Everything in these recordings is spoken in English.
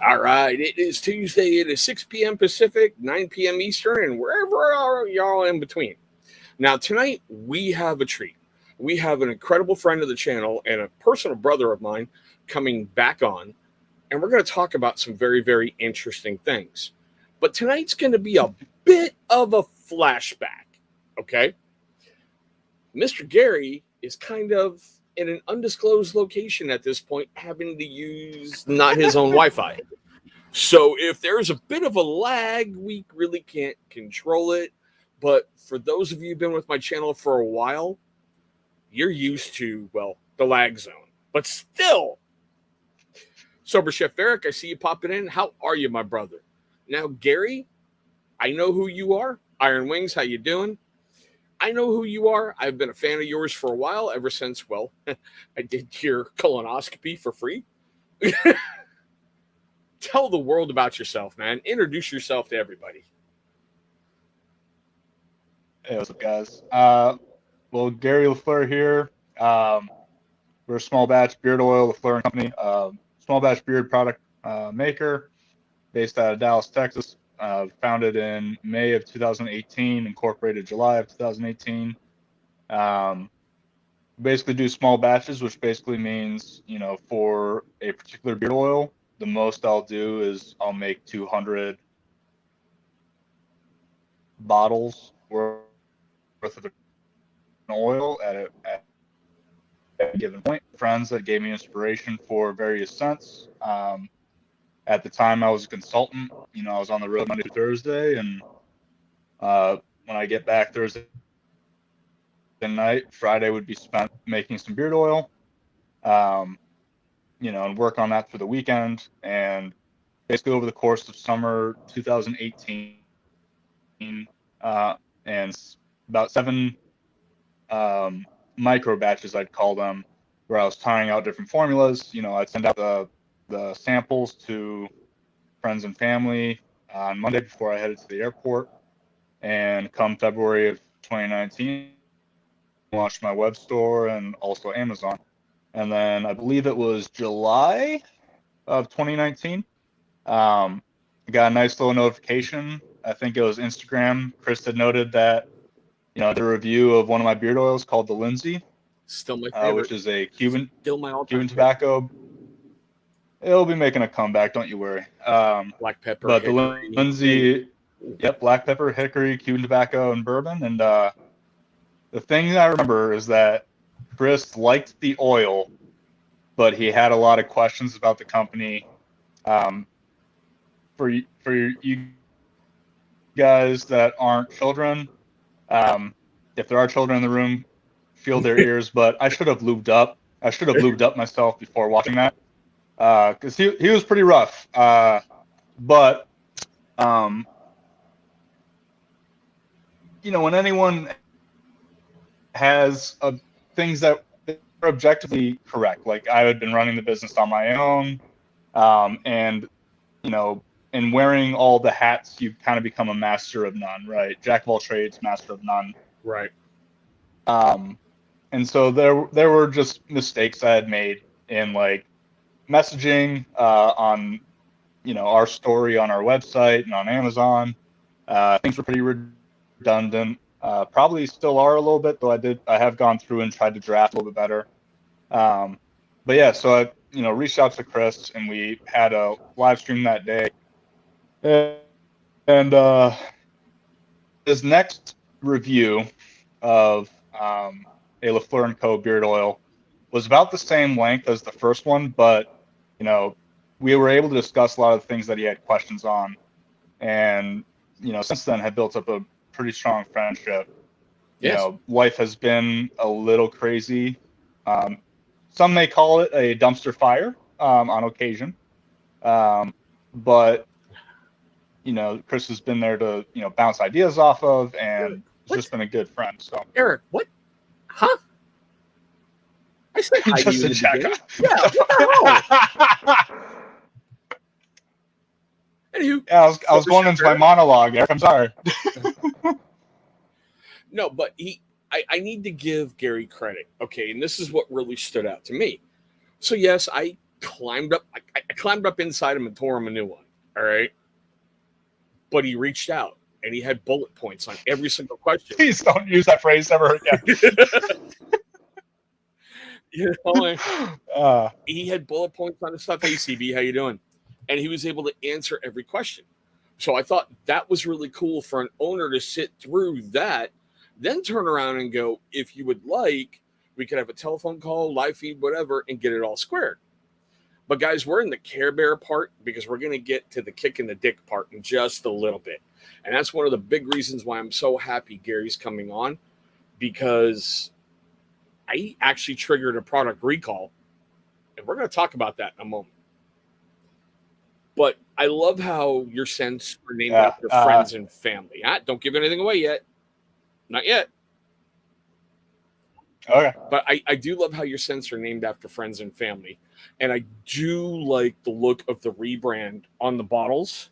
All right, it is Tuesday. It is 6 p.m. Pacific, 9 p.m. Eastern, and wherever y'all in between. Now, tonight, we have a treat. We have an incredible friend of the channel and a personal brother of mine coming back on, and we're going to talk about some very, very interesting things. But tonight's going to be a bit of a flashback, okay? Mr. Gary is kind of in an undisclosed location at this point, having to use not his own Wi-Fi. So if there's a bit of a lag, we really can't control it. But for those of you who've been with my channel for a while, you're used to, well, the lag zone. But still, Sober Chef Eric, I see you popping in. How are you, my brother? Now, Gary, I know who you are. Iron Wings, how you doing? I know who you are. I've been a fan of yours for a while, ever since, well, I did your colonoscopy for free. Tell the world about yourself, man. Introduce yourself to everybody. Hey, what's up, guys? Well, Gary Lafleur here. We're a small batch beard oil Lafleur Company, small batch beard product maker based out of Dallas, Texas. Founded in May of 2018, incorporated July of 2018. Basically do small batches, which basically means, for a particular beard oil, the most I'll do is I'll make 200 bottles worth of an oil at a given point. Friends that gave me inspiration for various scents. At the time, I was a consultant. I was on the road Monday to Thursday, and when I get back Thursday night, Friday would be spent making some beard oil, and work on that for the weekend. And basically over the course of summer 2018, and about 7 micro batches, I'd call them, where I was trying out different formulas. I'd send out the samples to friends and family on Monday before I headed to the airport. And come February of 2019, launched my web store and also Amazon. And then I believe it was July of 2019, got a nice little notification. I think it was Instagram. Chris had noted that, I did a review of one of my beard oils called the Lindsay. Still my favorite. Which is a Cuban Cuban tobacco. It'll be making a comeback, don't you worry. Black pepper, but hickory, the Lindsay, yep, black pepper, hickory, Cuban tobacco, and bourbon. And the thing I remember is that Chris liked the oil, but he had a lot of questions about the company. For you guys that aren't children, if there are children in the room, feel their ears. But I should have lubed up. I should have lubed up myself before watching that, because he was pretty rough. But when anyone has things that are objectively correct, like I had been running the business on my own, and in wearing all the hats, you kind of become a master of none, right? Jack of all trades, master of none. Right. And so there were just mistakes I had made in like messaging on our story on our website and on Amazon. Things were pretty redundant. Probably still are a little bit, though I have gone through and tried to draft a little bit better. But yeah, so I reached out to Chris, and we had a live stream that day. And his next review of a Lafleur Co beard oil was about the same length as the first one, but we were able to discuss a lot of the things that he had questions on, and since then have built up a pretty strong friendship. Yes. Life has been a little crazy. Some may call it a dumpster fire on occasion, but Chris has been there to bounce ideas off of, and it's just been a good friend. So Eric, what? Huh? I said hi to you in the beginning. Yeah, what the hell? Anywho, yeah, I was going into my monologue, Eric. I'm sorry. No, but I need to give Gary credit, okay? And this is what really stood out to me. So yes, I climbed up. I climbed up inside him and tore him a new one. All right. But he reached out and he had bullet points on every single question. Please don't use that phrase ever again. You know, he had bullet points on his stuff. Hey, CB, how you doing? And he was able to answer every question. So I thought that was really cool for an owner to sit through that, then turn around and go, if you would like, we could have a telephone call, live feed, whatever, and get it all squared. But guys, we're in the Care Bear part because we're going to get to the kick in the dick part in just a little bit. And that's one of the big reasons why I'm so happy Gary's coming on, because I actually triggered a product recall. And we're going to talk about that in a moment. But I love how your scents are named after friends and family. Don't give anything away yet. Not yet. Okay. But I do love how your scents are named after friends and family. And I do like the look of the rebrand on the bottles.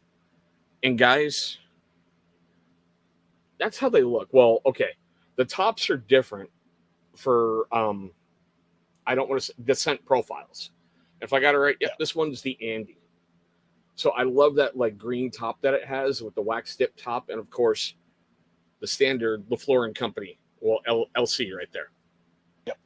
And guys, that's how they look. Well, okay. The tops are different for, I don't want to say, the scent profiles. If I got it right, this one's the Andy. So I love that like green top that it has with the wax dip top. And of course, the standard Lafleur Company, well, LC right there. Yep.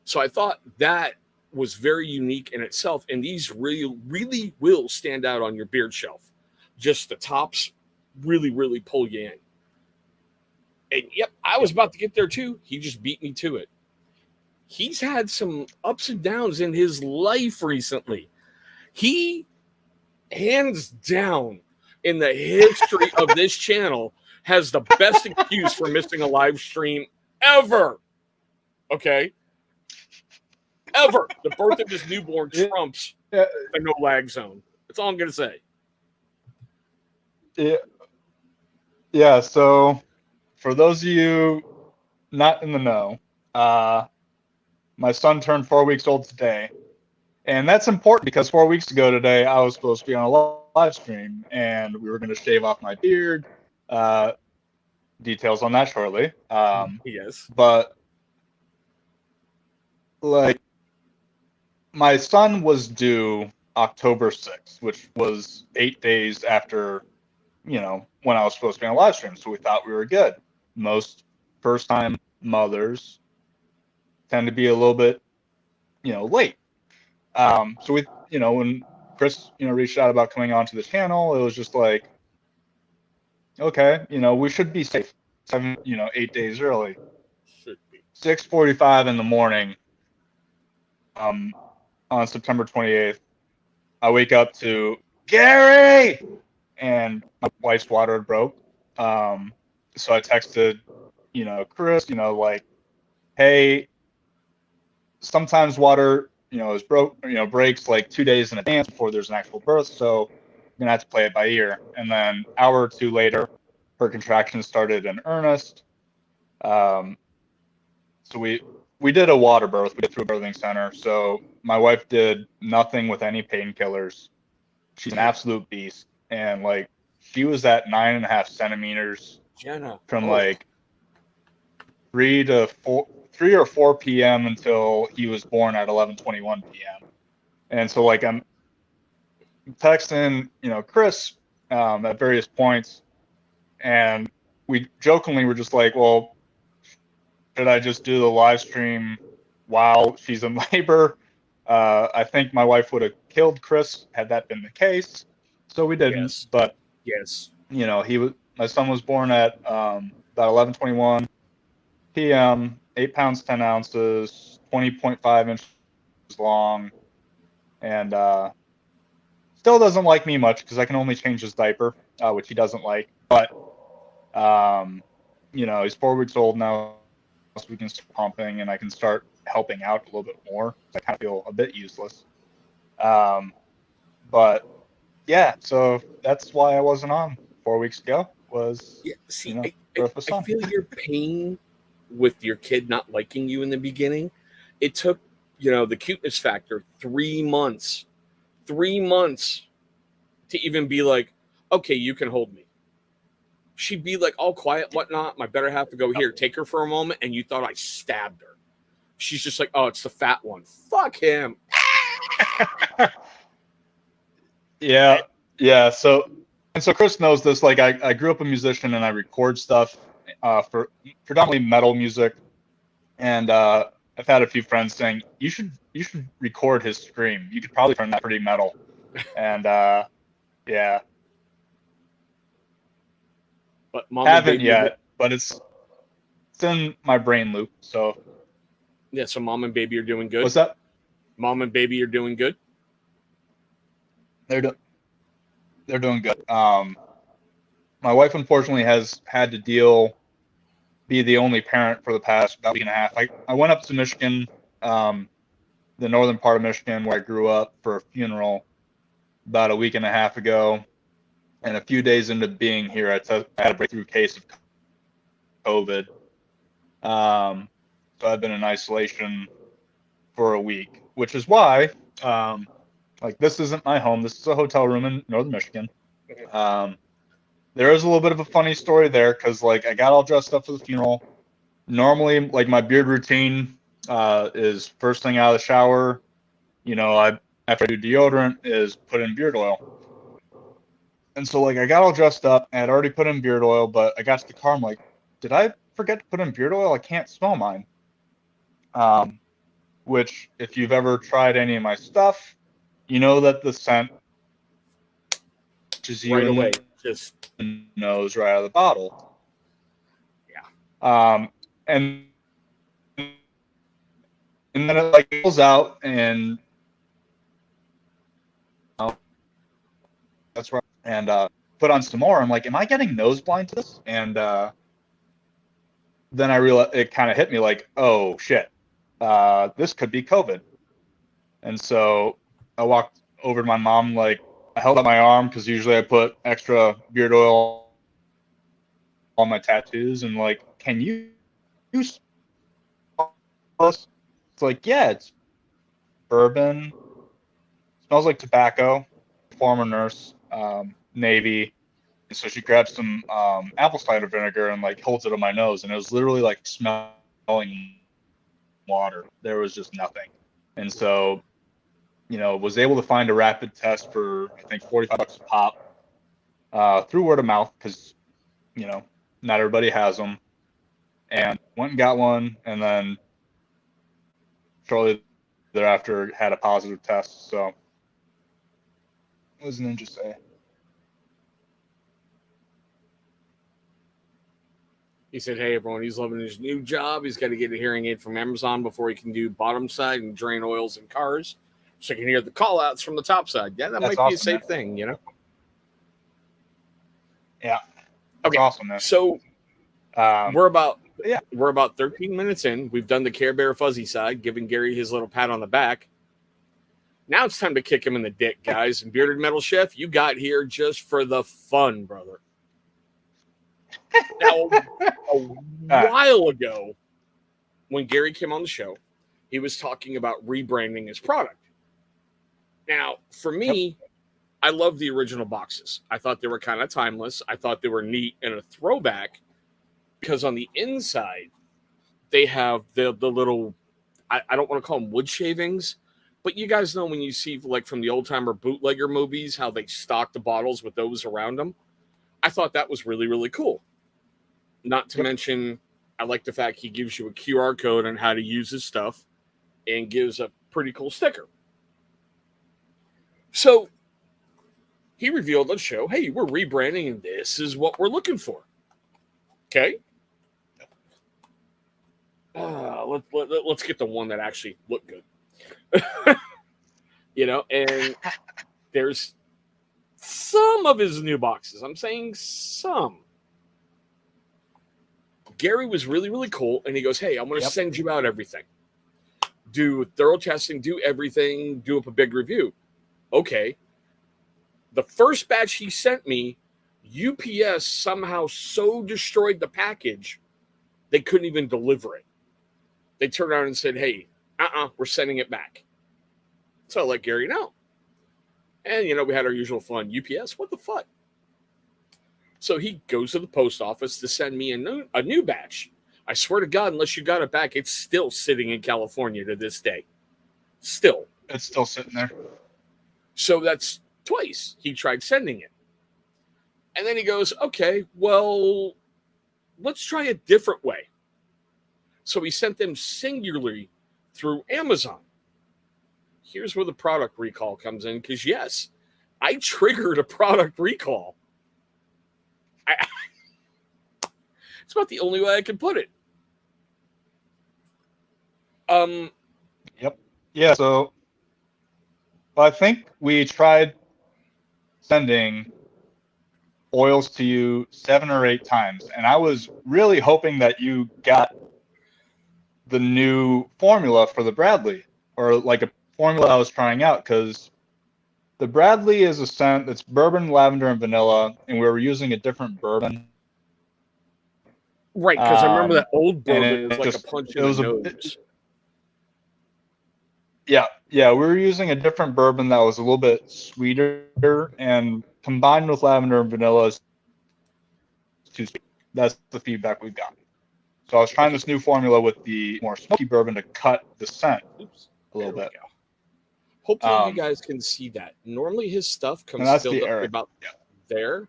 So I thought that was very unique in itself. And these really will stand out on your beard shelf. Just the tops really pull you in. And I was about to get there too. He just beat me to it. He's had some ups and downs in his life recently. He, hands down, in the history of this channel, has the best excuse for missing a live stream ever. Okay? Ever. The birth of his newborn trumps the no lag zone. That's all I'm going to say. Yeah, so for those of you not in the know, my son turned 4 weeks old today. And that's important because 4 weeks ago today, I was supposed to be on a live stream and we were going to shave off my beard. Details on that shortly. Yes. But like, my son was due October 6th, which was 8 days after, when I was supposed to be on a live stream. So we thought we were good. Most first-time mothers tend to be a little bit, late. So we, when Chris, reached out about coming onto the channel, it was just like, okay, we should be safe. 8 days early. Should be. 6:45 in the morning, on September 28th, I wake up to Gary, and my wife's water had broke. So I texted, Chris, like, hey, sometimes water, breaks like 2 days in advance before there's an actual birth. So I'm going to have to play it by ear. And then an hour or two later, her contractions started in earnest. So we did a water birth. We did through a birthing center. So my wife did nothing with any painkillers. She's an absolute beast. And like, she was at 9.5 centimeters from like 3 or 4 p.m. until he was born at 11:21 p.m. And so like, I'm texting, Chris, at various points, and we jokingly were just like, well, should I just do the live stream while she's in labor? I think my wife would have killed Chris had that been the case. So we didn't. Yes. But yes, my son was born at about 11:21 p.m. 8 pounds 10 ounces, 20.5 inches long, and still doesn't like me much because I can only change his diaper, which he doesn't like. But he's 4 weeks old now, so we can start pumping, and I can start helping out a little bit more. I kind of feel a bit useless. But yeah, so that's why I wasn't on 4 weeks ago. I feel your pain with your kid not liking you in the beginning. It took, the cuteness factor 3 months to even be like, okay, you can hold me. She'd be like all quiet, whatnot. My better half would go, here, take her for a moment. And you thought I stabbed her. She's just like, oh, it's the fat one. Fuck him. Yeah, yeah. So Chris knows this. Like, I grew up a musician and I record stuff for predominantly metal music, and I've had a few friends saying you should record his scream. You could probably turn that pretty metal, and yeah, But mom and haven't baby, yet, but it's in my brain loop. So yeah. So mom and baby are doing good. what's that? Mom and baby are doing good. They're doing good. My wife unfortunately has had to be the only parent for the past about week and a half. I went up to Michigan, the northern part of Michigan where I grew up, for a funeral about a week and a half ago. And a few days into being here, I had a breakthrough case of COVID. So I've been in isolation for a week, which is why, like, this isn't my home. This is a hotel room in northern Michigan. There is a little bit of a funny story there because, like, I got all dressed up for the funeral. Normally, like, my beard routine is first thing out of the shower. You know, after I do deodorant is put in beard oil. And so, like, I got all dressed up. I had already put in beard oil, but I got to the car. I'm like, did I forget to put in beard oil? I can't smell mine. Which, if you've ever tried any of my stuff, you know that the scent is Right away, just nose right out of the bottle. Yeah. And then it, like, goes out, and that's right. And put on some more. I'm like, am I getting nose blind to this? And then I realized, it kind of hit me like, oh shit, this could be COVID. And so I walked over to my mom, like, I held up my arm because usually I put extra beard oil on my tattoos, and, like, can you smell this? It's like, yeah, it's bourbon, smells like tobacco, former nurse, Navy. And so she grabs some apple cider vinegar and, like, holds it on my nose, and it was literally like smelling water. There was just nothing. And so, you know, was able to find a rapid test for, I think, $45 a pop through word of mouth because, you know, not everybody has them. And went and got one, and then shortly thereafter had a positive test. So it was an interesting. He said, hey, everyone, he's loving his new job. He's got to get a hearing aid from Amazon before he can do bottom side and drain oils in cars. So he can hear the call outs from the top side. Yeah, that That's might be a awesome, safe man. thing, you know? Yeah. That's Okay. awesome, man. So we're about 13 minutes in. We've done the Care Bear fuzzy side, giving Gary his little pat on the back. Now it's time to kick him in the dick, guys. And Bearded Metal Chef, you got here just for the fun, brother. Now, a while ago, when Gary came on the show, he was talking about rebranding his product. Now, for me, I love the original boxes. I thought they were kind of timeless. I thought they were neat and a throwback because on the inside, they have the little, I don't want to call them wood shavings, but you guys know when you see, like, from the old-timer bootlegger movies, how they stock the bottles with those around them. I thought that was really, really cool. Not to mention, I like the fact he gives you a QR code on how to use his stuff and gives a pretty cool sticker. So he revealed on the show, hey, we're rebranding and this is what we're looking for. Okay? Let's get the one that actually looked good. You know, and there's some of his new boxes. I'm saying some. Gary was really, really cool, and he goes, hey, I'm going to send you out everything. Do thorough testing, do everything, do up a big review. Okay. The first batch he sent me, UPS somehow so destroyed the package, they couldn't even deliver it. They turned around and said, hey, we're sending it back. So I let Gary know. And, you know, we had our usual fun. UPS, what the fuck? So he goes to the post office to send me a new batch. I swear to God, unless you got it back, it's still sitting in California to this day. Still. It's still sitting there. So that's twice he tried sending it. And then he goes, okay, well, let's try a different way. So he sent them singularly through Amazon. Here's where the product recall comes in, because yes, I triggered a product recall. It's about the only way I can put it. Yep. Yeah. So I think we tried sending oils to you 7 or 8 times, and I was really hoping that you got the new formula for the Bradley, or like a formula I was trying out, because the Bradley is a scent that's bourbon, lavender, and vanilla, and we were using a different bourbon. Right, because I remember that old And bourbon was like a punch in the nose. Yeah, we were using a different bourbon that was a little bit sweeter, and combined with lavender and vanilla is too sweet. That's the feedback we've got. So I was trying this new formula with the more smoky bourbon to cut the scent a little bit. Hopefully you guys can see that. Normally his stuff comes filled up to about there.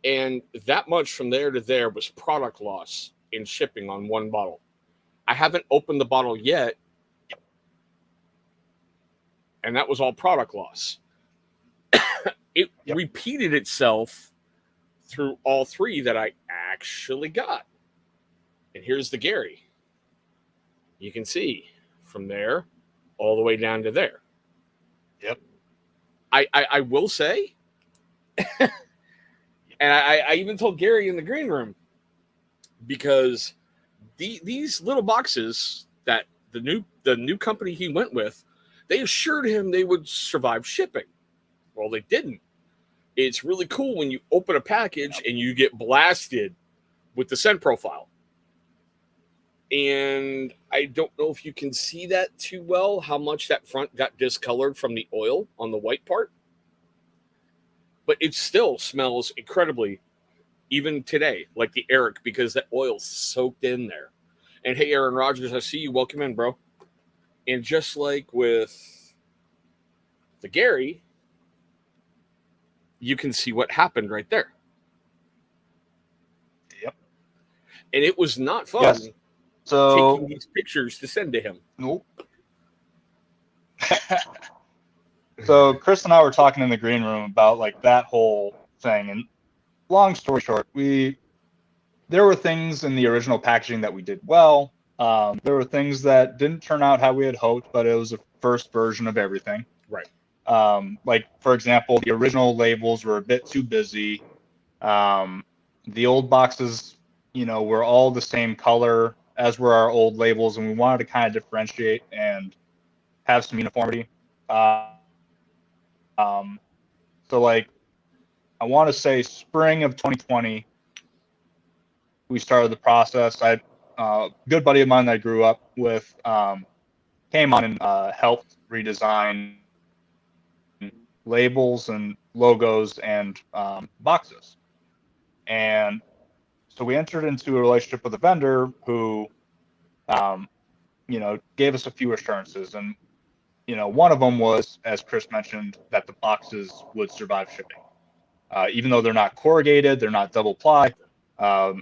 And that much from there to there was product loss in shipping on one bottle. I haven't opened the bottle yet. And that was all product loss. It repeated itself through all 3 that I actually got. And here's the Gary. You can see from there all the way down to there. Yep. I will say, and I even told Gary in the green room, because these little boxes that the new company he went with, they assured him they would survive shipping. Well, they didn't. It's really cool when you open a package and you get blasted with the scent profile. And I don't know if you can see that too well, how much that front got discolored from the oil on the white part. But it still smells incredibly, even today, like the Eric, because that oil's soaked in there. And hey, Aaron Rodgers, I see you. Welcome in, bro. And just like with the Gary, you can see what happened right there. Yep. And it was not fun taking these pictures to send to him. Nope. So Chris and I were talking in the green room about like that whole thing. And long story short, there were things in the original packaging that we did well. There were things that didn't turn out how we had hoped, but it was a first version of everything. Right. Like, for example, the original labels were a bit too busy. The old boxes, were all the same color as were our old labels, and we wanted to kind of differentiate and have some uniformity. So, like, I want to say spring of 2020, we started the process. A good buddy of mine that I grew up with came on and helped redesign labels and logos and boxes. And so we entered into a relationship with a vendor who, gave us a few assurances. And, one of them was, as Chris mentioned, that the boxes would survive shipping. Even though they're not corrugated, they're not double ply,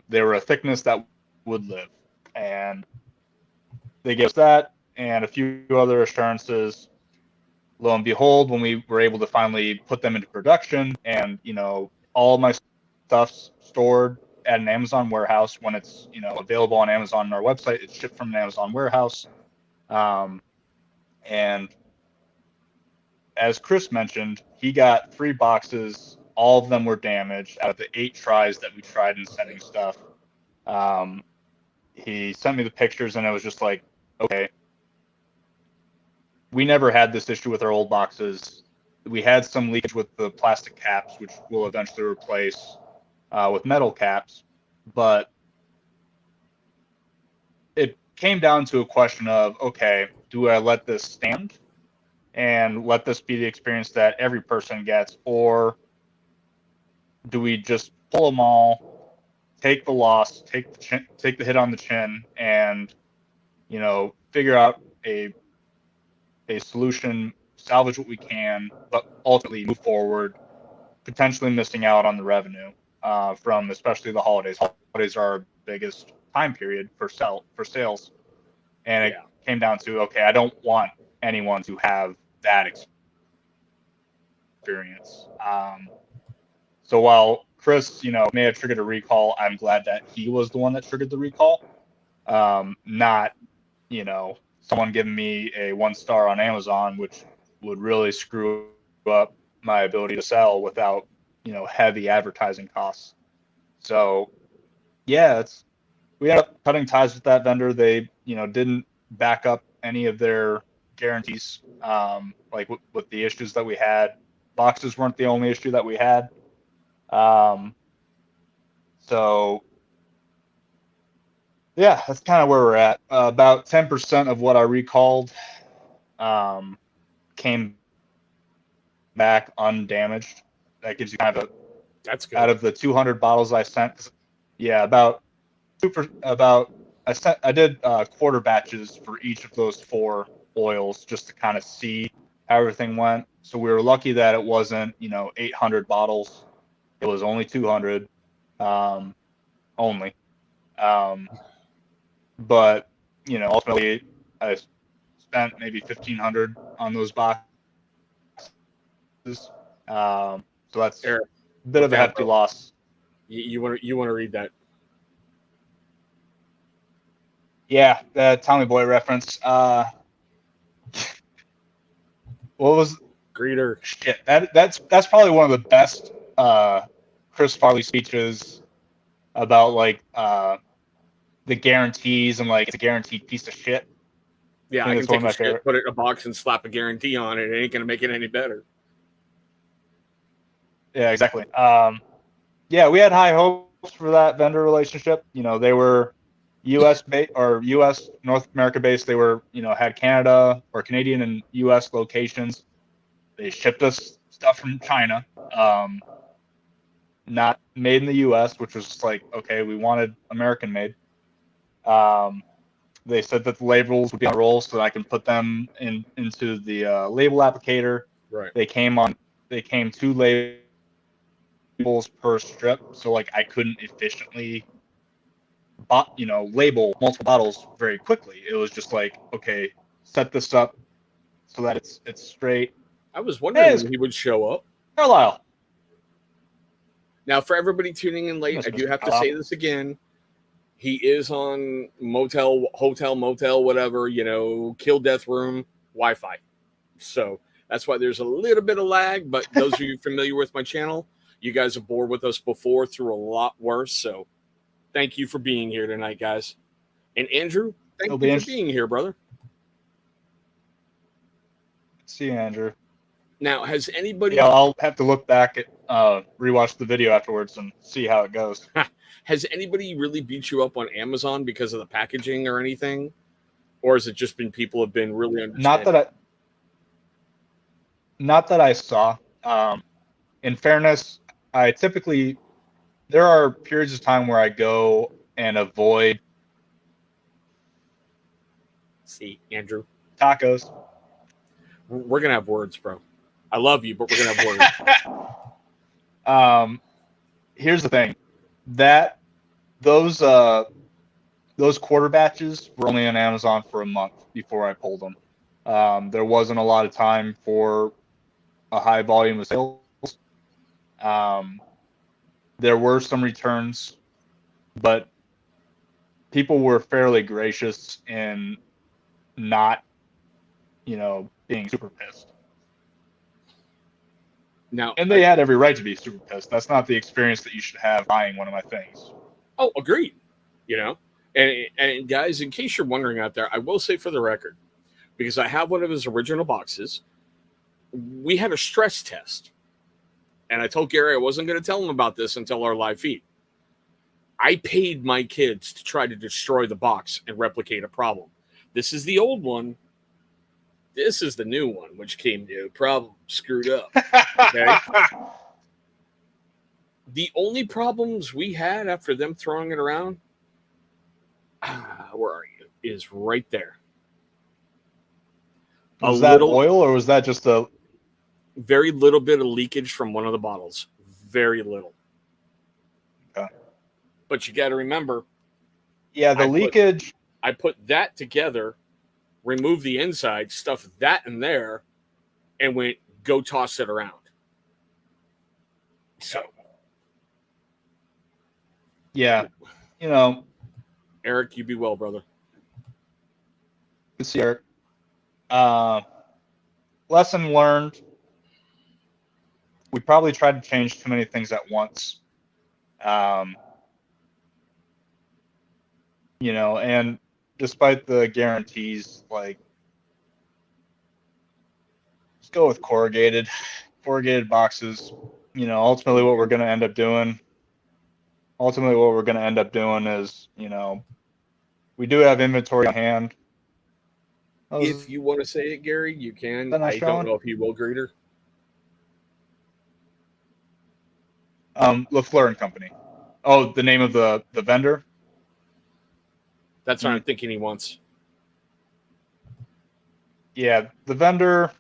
they were a thickness that would live. And they gave us that and a few other assurances. Lo and behold, when we were able to finally put them into production and, all my stuff's stored at an Amazon warehouse, when it's, available on Amazon and our website, it's shipped from an Amazon warehouse. And as Chris mentioned, he got 3 boxes. All of them were damaged out of the 8 tries that we tried in sending stuff. He sent me the pictures and it was just like, okay, we never had this issue with our old boxes. We had some leakage with the plastic caps, which we'll eventually replace with metal caps. But it came down to a question of, okay, do I let this stand and let this be the experience that every person gets, or do we just pull them all, take the loss, take the hit on the chin, and figure out a a solution, salvage what we can, but ultimately move forward, potentially missing out on the revenue from especially the holidays. Holidays are our biggest time period for sales, and it came down to, okay, I don't want anyone to have that experience. So while Chris, may have triggered a recall, I'm glad that he was the one that triggered the recall, not, someone giving me a 1-star on Amazon, which would really screw up my ability to sell without, heavy advertising costs. So yeah, we ended up cutting ties with that vendor. They, didn't back up any of their guarantees, like with the issues that we had. Boxes weren't the only issue that we had. So yeah, that's kind of where we're at. About 10% of what I recalled came back undamaged. That gives you kind of That's good. out of the 200 bottles I sent. Yeah, about I did quarter batches for each of those 4 oils just to kind of see how everything went. So we were lucky that it wasn't 800 bottles. It was only 200 only. But ultimately I spent maybe 1,500 on those boxes. So that's Eric, a bit of a hefty loss. You want to read that? Yeah, the Tommy Boy reference. What was Greeter? shit? That's probably one of the best Chris Farley speeches about like the guarantees and like it's a guaranteed piece of shit. Yeah, I can take a shit, put it in a box, and slap a guarantee on it. It ain't gonna make it any better. Yeah, exactly. Yeah, we had high hopes for that vendor relationship. They were U.S. based or U.S. North America based. They were, had Canada or Canadian and U.S. locations. They shipped us stuff from China, not made in the U.S., which was like, okay, we wanted American made. They said that the labels would be on roll so that I can put them into the label applicator. Right. They came 2 labels per strip, so like I couldn't efficiently label multiple bottles very quickly. It was just like, okay, set this up so that it's straight. I was wondering when he would show up. Carlisle. Now, for everybody tuning in late, I do have to say this again. He is on hotel, motel, whatever, kill death room, Wi-Fi. So that's why there's a little bit of lag. But those of you familiar with my channel, you guys have bored with us before through a lot worse. So thank you for being here tonight, guys. And Andrew, thank you for being here, brother. See you, Andrew. Now, has anybody... Yeah, I'll have to look back at rewatch the video afterwards and see how it goes. Has anybody really beat you up on Amazon because of the packaging or anything? Or has it just been people have been really understanding? Not that I saw. In fairness, there are periods of time where I go and avoid. See, Andrew. Tacos. We're going to have words, bro. I love you, but we're going to have words. Here's the thing. Those quarter batches were only on Amazon for a month before I pulled them. There wasn't a lot of time for a high volume of sales. There were some returns, but people were fairly gracious in not, being super pissed. Now, and they had every right to be super pissed. That's not the experience that you should have buying one of my things. Oh, agreed. And guys, in case you're wondering out there, I will say for the record, because I have one of his original boxes, we had a stress test. And I told Gary I wasn't going to tell him about this until our live feed. I paid my kids to try to destroy the box and replicate a problem. This is the old one. This is the new one, which came to a problem screwed up. Okay. The only problems we had after them throwing it around, where are you, is right there. Was that oil or was that just a very little bit of leakage from one of the bottles? Very little. Okay. But you got to remember. Yeah, the leakage. I put that together, removed the inside, stuffed that in there, and went, go toss it around. So. Yeah. Eric, you be well, brother. Good to see Eric. Lesson learned. We probably tried to change too many things at once. And despite the guarantees, like, let's go with corrugated boxes. Ultimately what we're going to end up doing is, we do have inventory on hand. If you want to say it, Gary, you can. I don't know if he will, Greeter. Lafleur Company. Oh, the name of the vendor? That's what I'm thinking he wants. Yeah, the vendor,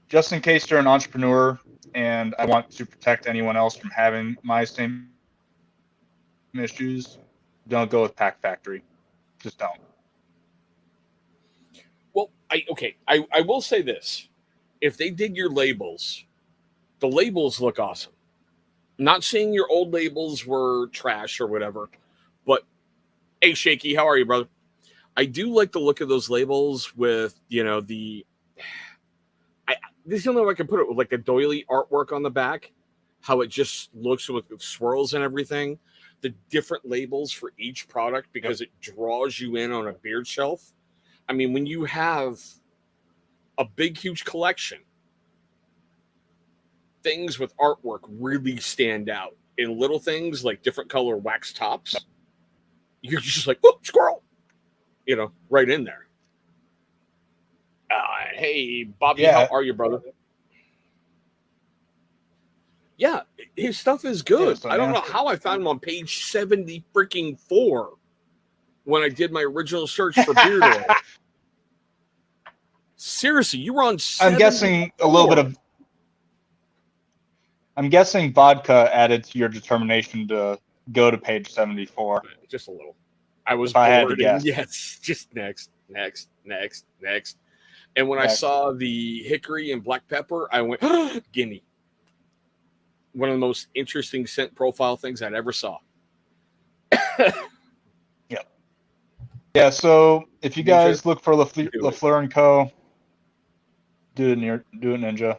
just in case you're an entrepreneur and I want to protect anyone else from having my same issues, don't go with Pack Factory. Just don't. Well, I will say this. If they did your labels, the labels look awesome. Not saying your old labels were trash or whatever, but hey, Shaky, how are you, brother? I do like the look of those labels with, this is the only way I can put it, with like a doily artwork on the back, how it just looks with swirls and everything. The different labels for each product because it draws you in on a beard shelf. I mean, when you have a big, huge collection, things with artwork really stand out. In little things like different color wax tops, you're just like, oh, squirrel, right in there. Hey, Bobby, how are you, brother? Yeah, his stuff is good. I don't know how I found him on page 70 freaking 4 when I did my original search for beard oil. Seriously, you were on 74. I'm guessing a little bit of. I'm guessing vodka added to your determination to go to page 74. Just a little. I was bored. I had to guess. Yes, just next. And when I saw the hickory and black pepper, I went, Guinea. One of the most interesting scent profile things I'd ever saw. Yep. Yeah, so if you guys look for Lafleur Co., do it Ninja.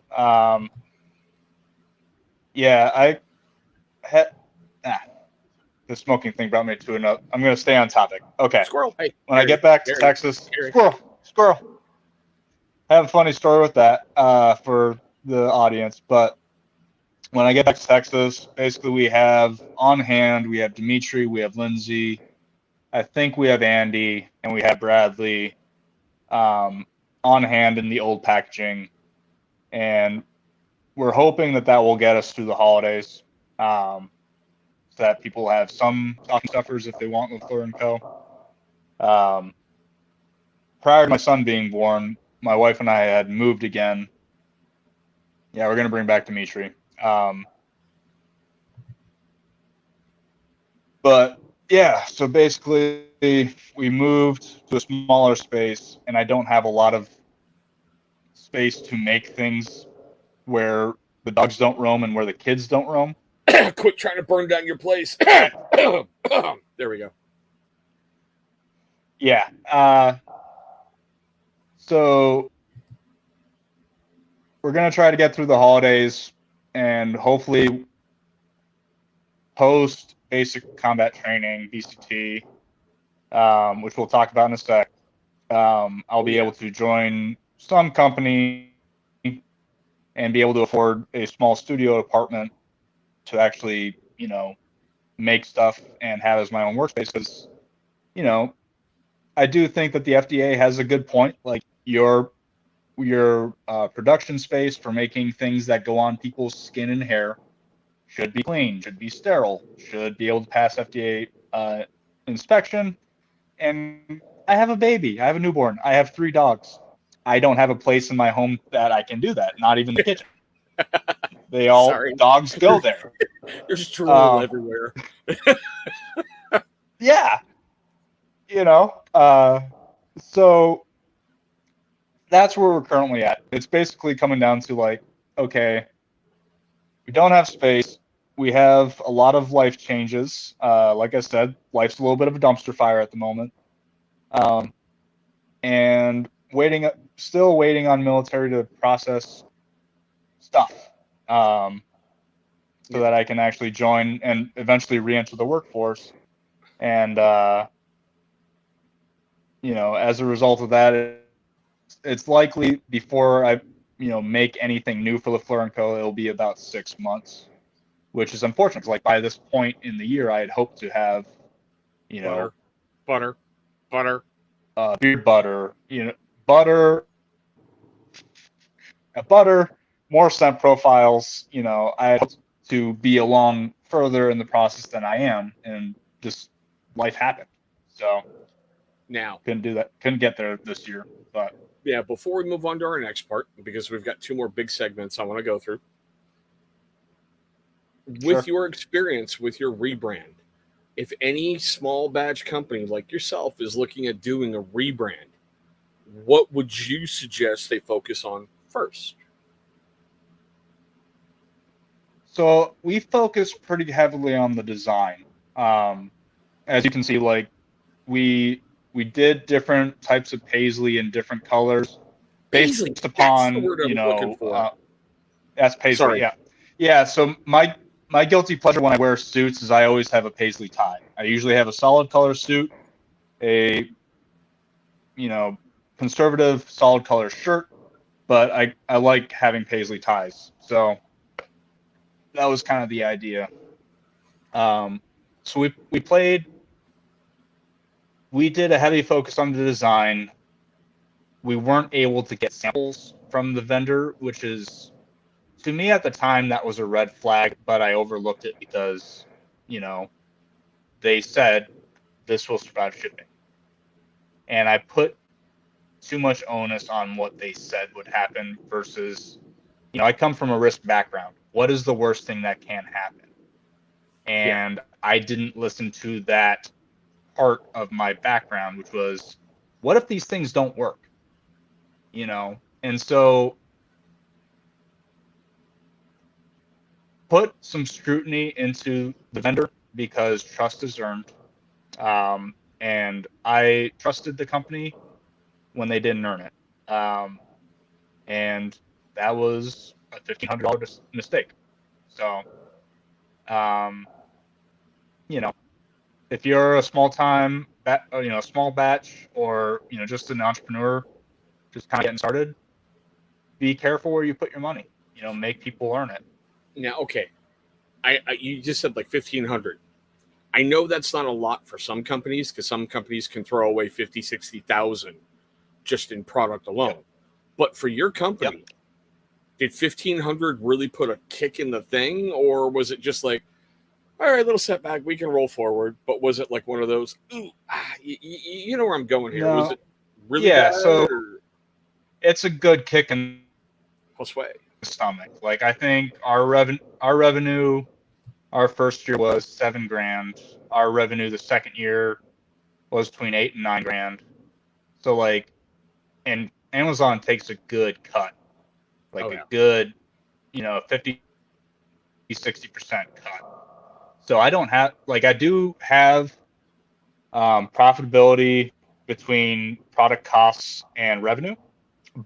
The smoking thing brought me to another. I'm going to stay on topic. Okay. Squirrel. Hey, when I get back to Texas, squirrel. I have a funny story with that for the audience, but when I get back to Texas, basically we have on hand, we have Dimitri, we have Lindsay, I think we have Andy, and we have Bradley on hand in the old packaging. And we're hoping that will get us through the holidays, so that people have some stocking stuffers if they want Lafleur Co. Prior to my son being born, my wife and I had moved again. Yeah, we're going to bring back Dimitri. But yeah, so basically we moved to a smaller space, and I don't have a lot of space to make things where the dogs don't roam and where the kids don't roam. Quit trying to burn down your place. There we go. Yeah. So we're going to try to get through the holidays and hopefully post basic combat training, BCT, which we'll talk about in a sec. I'll be able to join some company and be able to afford a small studio apartment to actually, make stuff and have as my own workspace. Because, I do think that the FDA has a good point. Like your production space for making things that go on people's skin and hair should be clean, should be sterile, should be able to pass FDA inspection. And I have a baby. I have a newborn. I have 3 dogs. I don't have a place in my home that I can do that. Not even the kitchen. Sorry, Dogs go there. there's drool everywhere. Yeah, so that's where we're currently at. It's basically coming down to like, okay, we don't have space. We have a lot of life changes. Like I said, life's a little bit of a dumpster fire at the moment. And still waiting on military to process stuff, so that I can actually join and eventually re-enter the workforce. And as a result of that, it's likely before I make anything new for Lafleur Co. It'll be about 6 months, which is unfortunate. 'Cause, like, by this point in the year, I had hoped to have Butter, beer butter, butter, more scent profiles. I had hoped to be along further in the process than I am, and just life happened. So now couldn't do that. Couldn't get there this year. But yeah, before we move on to our next part, because we've got 2 more big segments I want to go through. With your experience with your rebrand, if any small batch company like yourself is looking at doing a rebrand, what would you suggest they focus on first? So we focus pretty heavily on the design. As you can see, like we did different types of paisley in different colors Paisley, based that's the upon, word I was looking for. that's paisley. Sorry. Yeah. Yeah. So my guilty pleasure when I wear suits is I always have a paisley tie. I usually have a solid color suit, a, conservative solid color shirt, but I like having paisley ties. So that was kind of the idea. So we did a heavy focus on the design. We weren't able to get samples from the vendor, which is, to me at the time, that was a red flag, but I overlooked it because, they said this will survive shipping. And I put too much onus on what they said would happen versus, I come from a risk background. What is the worst thing that can happen? And I didn't listen to that part of my background, which was, what if these things don't work? And so put some scrutiny into the vendor because trust is earned. And I trusted the company when they didn't earn it. And that was a $1,500 mistake. So, if you're a small batch, or, just an entrepreneur, just kind of getting started, be careful where you put your money. Make people earn it. Now, okay, I you just said like 1,500. I know that's not a lot for some companies because some companies can throw away 50, 60,000 just in product alone. Yep. But for your company, did 1,500 really put a kick in the thing, or was it just like, all right, little setback, we can roll forward? But was it like one of those, you know where I'm going here? No. Was it really bad? So it's a good kick in the stomach. Like, I think our revenue, our first year was $7,000. Our revenue the second year was between $8,000 and $9,000. So, like, and Amazon takes a good cut, like a good, 50, 60% cut. So I don't have, like, I do have profitability between product costs and revenue,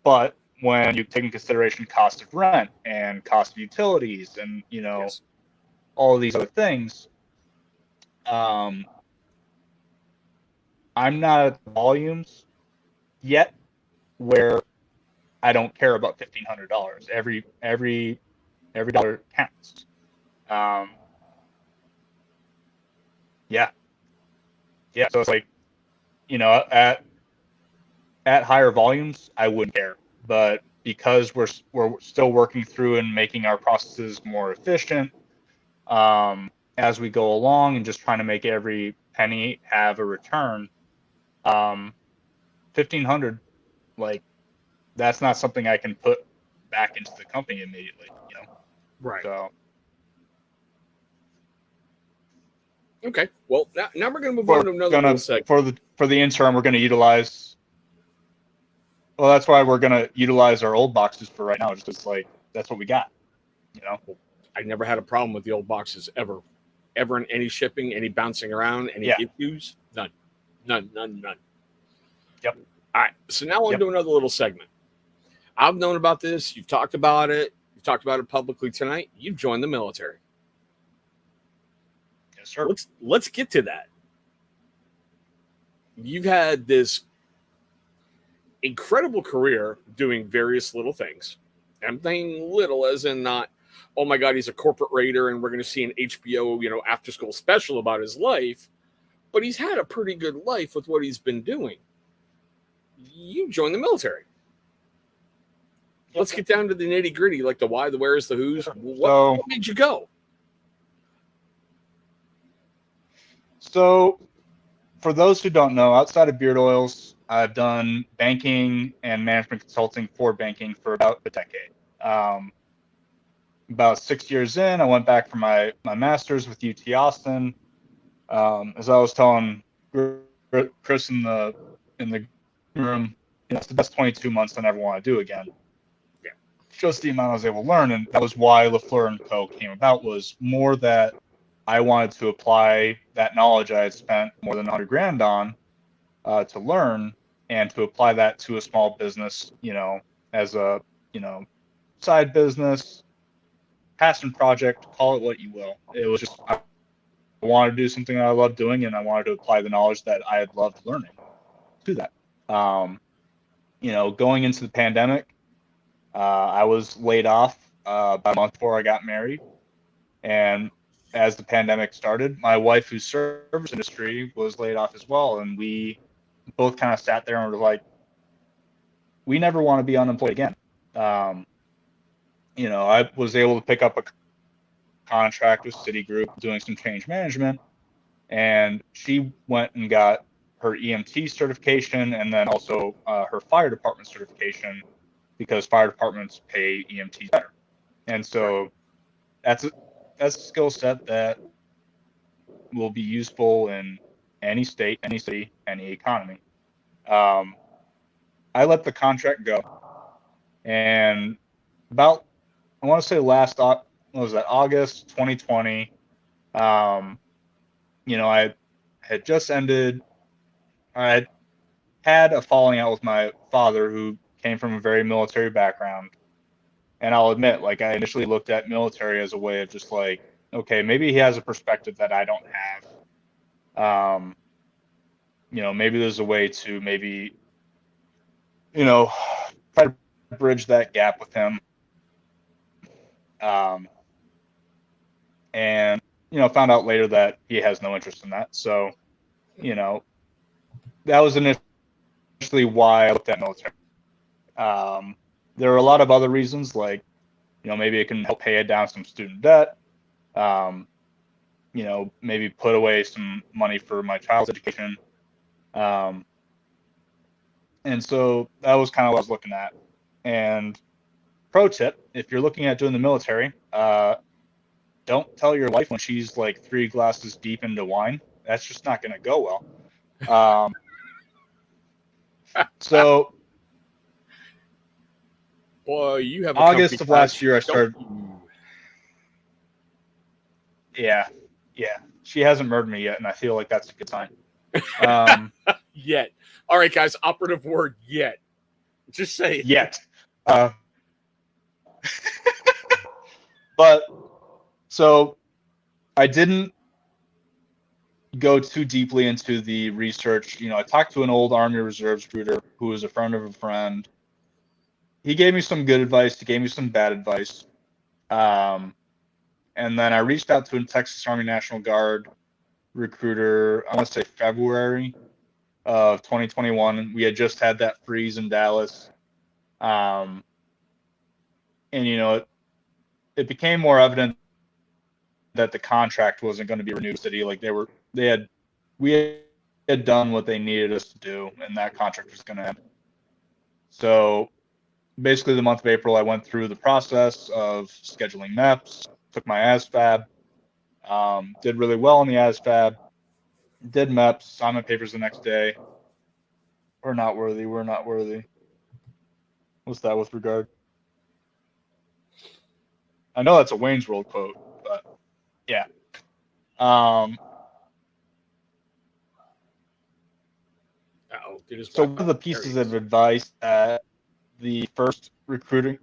but when you take in consideration cost of rent and cost of utilities and, all of these other things, I'm not at the volumes yet where I don't care about $1,500. Every dollar counts. Yeah. So it's like, at higher volumes, I wouldn't care. But because we're still working through and making our processes more efficient, as we go along and just trying to make every penny have a return, $1,500, like that's not something I can put back into the company immediately, you know. Right. So Okay. Well, now we're going to move on to another little segment. for the interim, we're going to utilize. Well, that's why we're going to utilize our old boxes for right now. Just 'cause, like, that's what we got, you know. I never had a problem with the old boxes ever in any shipping, any bouncing around, any issues. None. Yep. All right. So now on to another little segment. I've known about this. You've talked about it. You've talked about it publicly tonight. You've joined the military. Yes, sir. Let's get to that. You've had this incredible career doing various little things. I'm saying little as in not, oh my God, he's a corporate raider and we're going to see an HBO, after school special about his life. But he's had a pretty good life with what he's been doing. You joined the military. Let's get down to the nitty gritty, like the why, the where's, the who's. What made you go? So, for those who don't know, outside of beard oils, I've done banking and management consulting for banking for about a decade. About 6 years in, I went back for my master's with UT Austin. As I was telling Chris in the room, it's the best 22 months I never want to do again. Yeah. Just the amount I was able to learn, and that was why Lafleur Co came about. Was more that I wanted to apply that knowledge I had spent more than $100,000 on to learn, and to apply that to a small business, as a side business, passion project, call it what you will. It was just I wanted to do something that I loved doing, and I wanted to apply the knowledge that I had loved learning to that. Going into the pandemic, I was laid off about a month before I got married, and as the pandemic started, my wife, who's service industry, was laid off as well, and we both kind of sat there and were like, we never want to be unemployed again. I was able to pick up a contract with Citigroup doing some change management, and she went and got her EMT certification and then also her fire department certification, because fire departments pay EMTs better. And so that's a skill set that will be useful in any state, any city, any economy. I let the contract go, and about, I want to say August 2020. I had just ended. I had a falling out with my father, who came from a very military background. And I'll admit, like, I initially looked at military as a way of just like, okay, maybe he has a perspective that I don't have. Maybe there's a way to try to bridge that gap with him. And found out later that he has no interest in that. So, that was initially why I looked at military. There are a lot of other reasons, like, maybe it can help pay down some student debt. Maybe put away some money for my child's education. And so that was kind of what I was looking at. And pro tip, if you're looking at doing the military, don't tell your wife when she's like 3 glasses deep into wine. That's just not going to go well. So, boy, you have August of last year, I started. Yeah. She hasn't murdered me yet, and I feel like that's a good sign. Yet. All right, guys. Operative word, yet. Just say it. Yet. But so I didn't go too deeply into the research. I talked to an old Army Reserves recruiter who was a friend of a friend. He gave me some good advice. He gave me some bad advice. And then I reached out to a Texas Army National Guard recruiter, I want to say February of 2021. We had just had that freeze in Dallas. And, it became more evident that the contract wasn't going to be renewed. City, like we had had done what they needed us to do, and that contract was going to end. So basically, the month of April, I went through the process of scheduling MEPs, took my ASFAB, did really well on the ASFAB, did MEPs, signed my papers the next day. We're not worthy. What's that with regard? I know that's a Wayne's World quote, but yeah. So one of the pieces of advice that the first recruiting,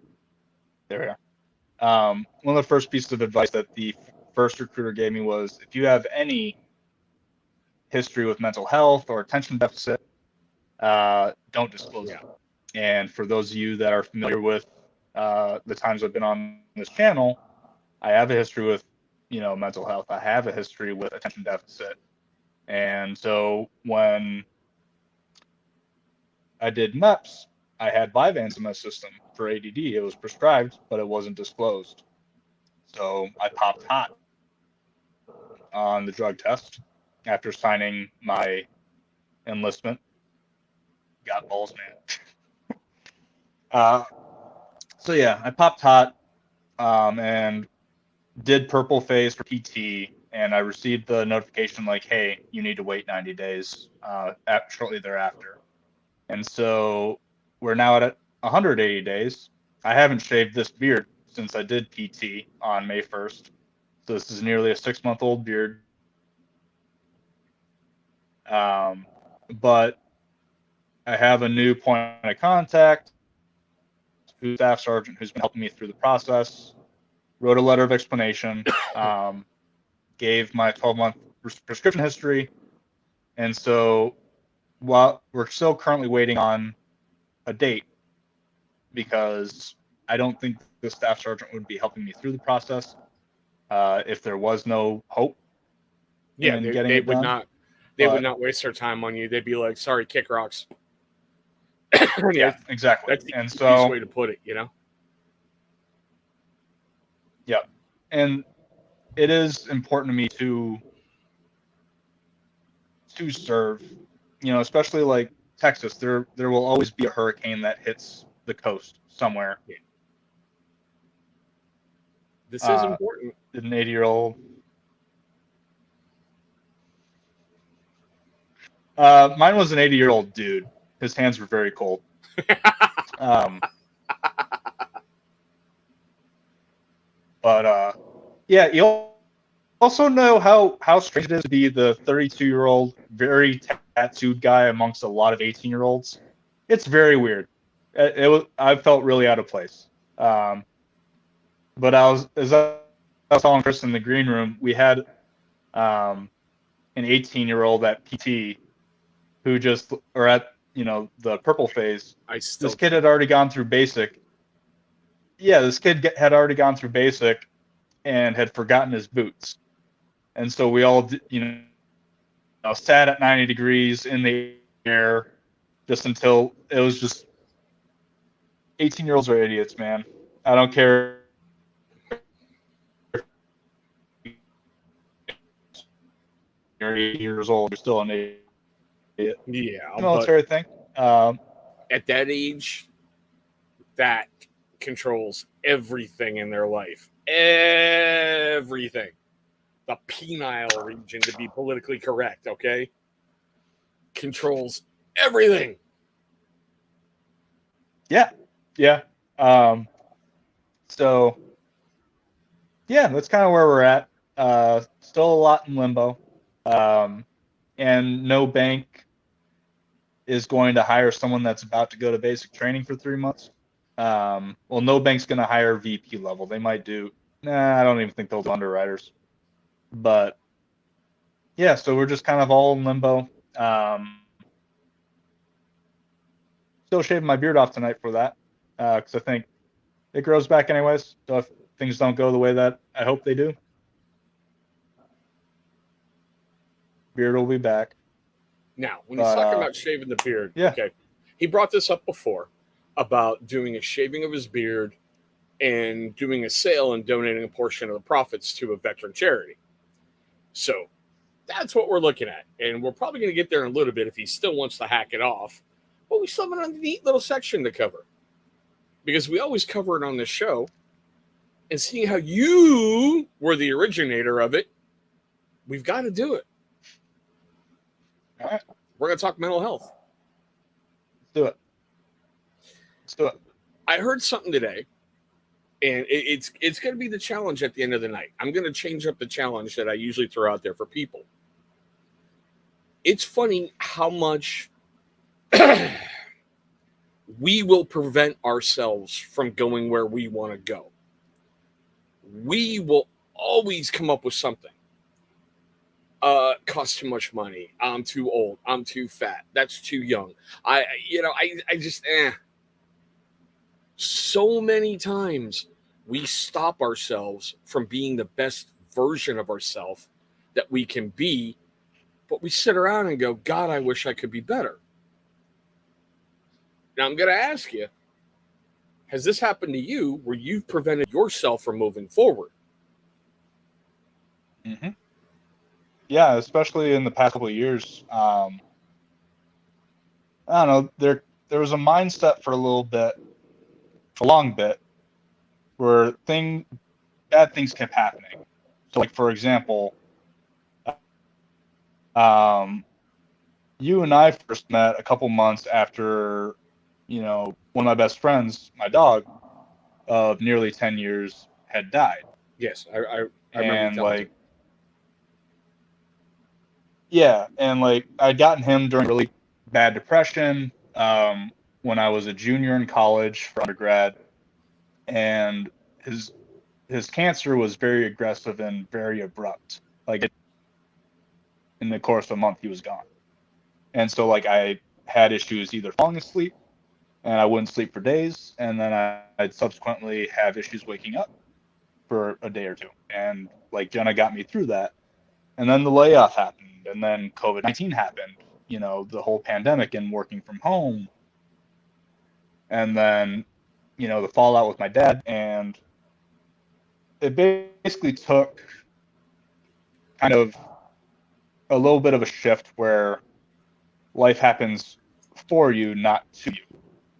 there we are. One of the first pieces of advice that the first recruiter gave me was, if you have any history with mental health or attention deficit, don't disclose it. And for those of you that are familiar with the times I've been on this channel, I have a history with, mental health. I have a history with attention deficit. And so when I did MEPS, I had Vyvanse in my system for ADD. It was prescribed, but it wasn't disclosed. So I popped hot on the drug test after signing my enlistment. Got balls, man. So yeah, I popped hot and did purple phase for PT, and I received the notification like, hey, you need to wait 90 days shortly thereafter. And so we're now at 180 days. I haven't shaved this beard since I did PT on May 1st. So this is nearly a 6-month-old beard. But I have a new point of contact, who's staff sergeant, who's been helping me through the process. Wrote a letter of explanation, gave my 12-month prescription history. And so while we're still currently waiting on a date, because I don't think the staff sergeant would be helping me through the process if there was no hope. Yeah, they would not. They would not waste their time on you. They'd be like, "Sorry, kick rocks." Yeah, exactly. That's the easiest way to put it, Yeah, and it is important to me to serve. Especially like Texas, there will always be a hurricane that hits the coast somewhere. Yeah. This is important. An 80-year-old. Mine was an 80-year-old dude. His hands were very cold. But yeah, you also know how strange it is to be the 32-year-old, very tattooed guy amongst a lot of 18-year-olds. It's very weird. I felt really out of place. But as I was telling Chris in the green room, we had an 18-year-old at PT who at the purple phase. This kid had already gone through basic. Yeah, this kid had already gone through basic and had forgotten his boots. And so we all, sat at 90 degrees in the air just until it was just 18-year-olds are idiots, man. I don't care. You're 8 years old, you're still an idiot. Yeah, military thing. At that age, that controls everything in their life. Everything. The penile region, to be politically correct, okay? Controls everything. Yeah. So, yeah, that's kind of where we're at. Still a lot in limbo. And no bank is going to hire someone that's about to go to basic training for 3 months. Well, no bank's going to hire VP level. They might do. I don't even think they'll do underwriters. But yeah, so we're just kind of all in limbo. Still shaving my beard off tonight for that, because I think it grows back anyways. So if things don't go the way that I hope they do, beard will be back. Now, when he's talking about shaving the beard, yeah. Okay, he brought this up before about doing a shaving of his beard and doing a sale and donating a portion of the profits to a veteran charity. So That's what we're looking at. And we're probably going to get there in a little bit if he still wants to hack it off. But we still have a neat little section to cover because we always cover it on this show. And seeing how you were the originator of it, we've got to do it. All right. We're going to talk mental health. Let's do it. Let's do it. I heard something today, and it's going to be the challenge at the end of the night. I'm going to change up the challenge that I usually throw out there for people. It's funny how much we will prevent ourselves from going where we want to go. We will always come up with something. Costs too much money. I'm too old. I'm too fat. That's too young. I just so many times we stop ourselves from being the best version of ourselves that we can be, but we sit around and go, God, I wish I could be better. Now I'm going to ask you, has this happened to you where you've prevented yourself from moving forward? Mm-hmm. Yeah, especially in the past couple of years. I don't know. There was a mindset for a little bit, a long bit, where bad things kept happening. So, like for example, you and I first met a couple months after, one of my best friends, my dog, of nearly 10 years, had died. Yes, I remember. And yeah, and I'd gotten him during really bad depression when I was a junior in college for undergrad, and his cancer was very aggressive and very abrupt. In the course of a month, he was gone, and so I had issues either falling asleep, and I wouldn't sleep for days, and then I'd subsequently have issues waking up for a day or two, and Jenna got me through that. And then the layoff happened, and then COVID-19 happened, the whole pandemic and working from home. And then, the fallout with my dad. And it basically took kind of a little bit of a shift where life happens for you, not to you,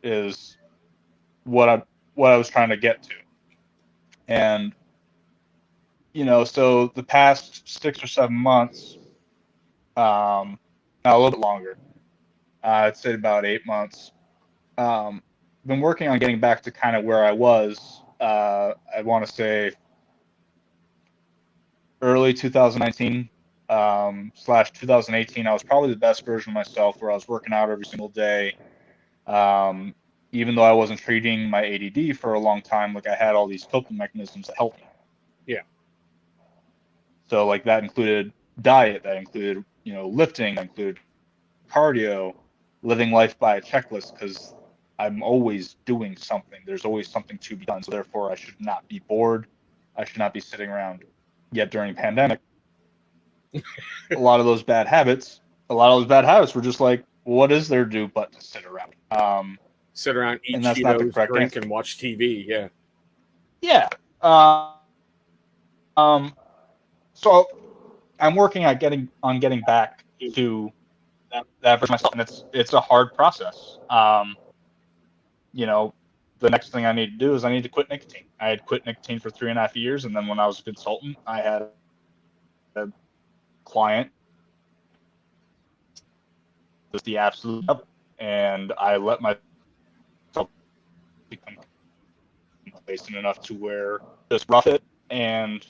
is what I was trying to get to. And, so the past 6 or 7 months, now a little bit longer, I'd say about 8 months, been working on getting back to kind of where I was, I want to say early 2019 / 2018. I was probably the best version of myself, where I was working out every single day. Even though I wasn't treating my ADD for a long time, I had all these coping mechanisms that helped me. Yeah. So that included diet, that included, lifting, that included cardio, living life by a checklist, because I'm always doing something. There's always something to be done. So therefore, I should not be bored. I should not be sitting around. Yet during the pandemic, a lot of those bad habits were just what is there to do but to sit around? Sit around, eat and that's not the Cheetos, correct drink, answer. and watch TV. Yeah. Yeah. So I'm working on getting back to that for myself, and it's a hard process. The next thing I need to do is I need to quit nicotine. I had quit nicotine for 3.5 years, and then when I was a consultant, I had a client was the absolute, and I let myself become complacent enough to where just rough it and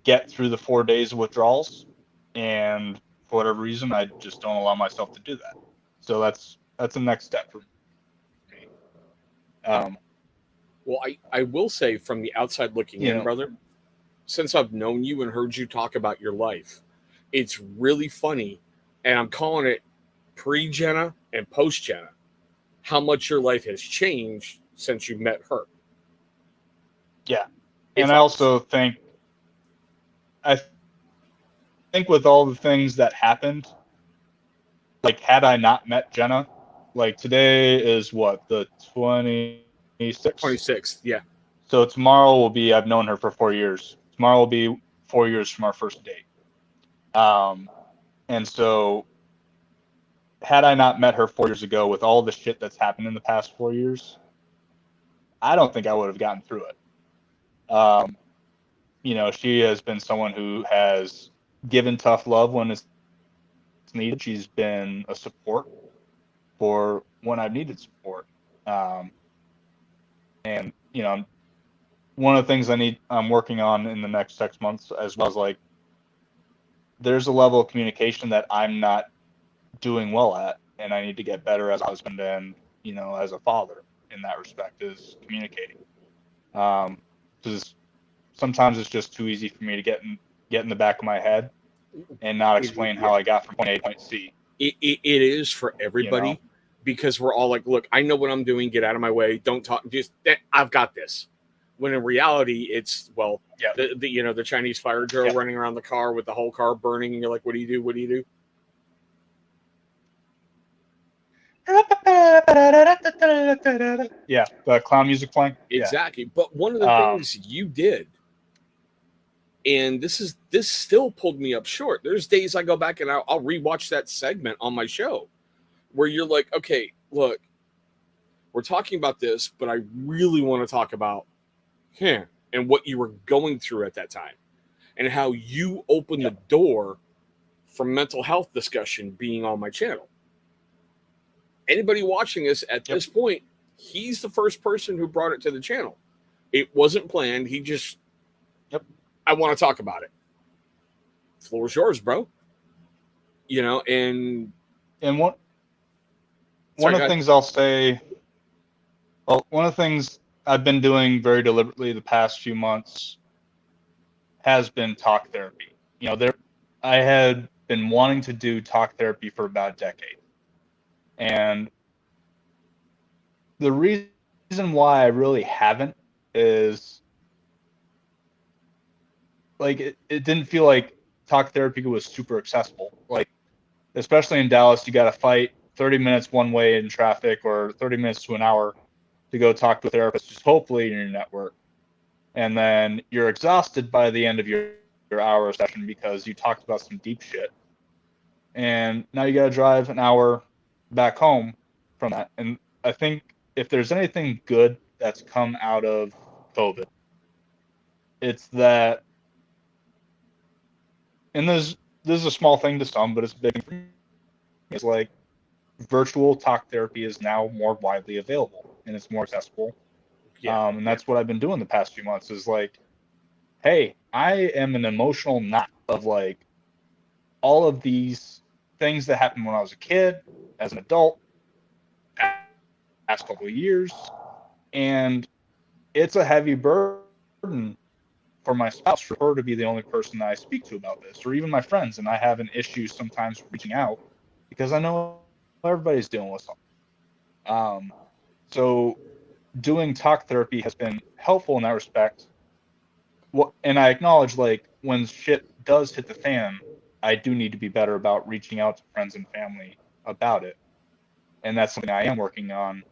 get through the 4 days of withdrawals, and for whatever reason, I just don't allow myself to do that. So that's the next step for me. Well, I will say, from the outside looking in, brother, since I've known you and heard you talk about your life, it's really funny, and I'm calling it pre-Jenna and post-Jenna, how much your life has changed since you met her. Yeah. And I also think with all the things that happened, had I not met Jenna, today is what, the 26th? 26th, yeah. So tomorrow will be, I've known her for 4 years. Tomorrow will be 4 years from our first date. And so had I not met her 4 years ago with all the shit that's happened in the past 4 years, I don't think I would have gotten through it. She has been someone who has given tough love when it's needed. She's been a support for when I've needed support. And one of the things I'm working on in the next 6 months, as well as like, there's a level of communication that I'm not doing well at, and I need to get better as a husband and, as a father in that respect, is communicating. Because sometimes it's just too easy for me to get in the back of my head and not explain how I got from point A to point C. It is for everybody, because we're all like, look, I know what I'm doing. Get out of my way. Don't talk. Just, I've got this. When in reality, it's, well, the Chinese fire drill running around the car with the whole car burning, and you're like, what do you do? What do you do? Yeah, the clown music playing. Exactly. But one of the things you did, and this still pulled me up short. There's days I go back and I'll rewatch that segment on my show where you're like, okay, look, we're talking about this, but I really want to talk about him and what you were going through at that time, and how you opened the door for mental health discussion being on my channel. Anybody watching this at this point, he's the first person who brought it to the channel. It wasn't planned. He just, I want to talk about it. The floor's yours, bro. And one of the things I'll say, one of the things I've been doing very deliberately the past few months has been talk therapy. I had been wanting to do talk therapy for about a decade. And the reason why I really haven't is, like, it didn't feel like talk therapy was super accessible. Like, especially in Dallas, you got to fight 30 minutes one way in traffic or 30 minutes to an hour to go talk to a therapist who's hopefully in your network. And then you're exhausted by the end of your hour session because you talked about some deep shit. And now you got to drive an hour back home from that. And I think if there's anything good that's come out of COVID, it's that, and this is a small thing to some, but it's a big thing for me. It's like, virtual talk therapy is now more widely available and it's more accessible. And that's what I've been doing the past few months, is like, hey, I am an emotional knot of like all of these things that happened when I was a kid, as an adult, past couple of years, and it's a heavy burden for my spouse, for her to be the only person that I speak to about this, or even my friends. And I have an issue sometimes reaching out because I know everybody's dealing with something. So doing talk therapy has been helpful in that respect. And I acknowledge, like, when shit does hit the fan, I do need to be better about reaching out to friends and family about it. And that's something I am working on.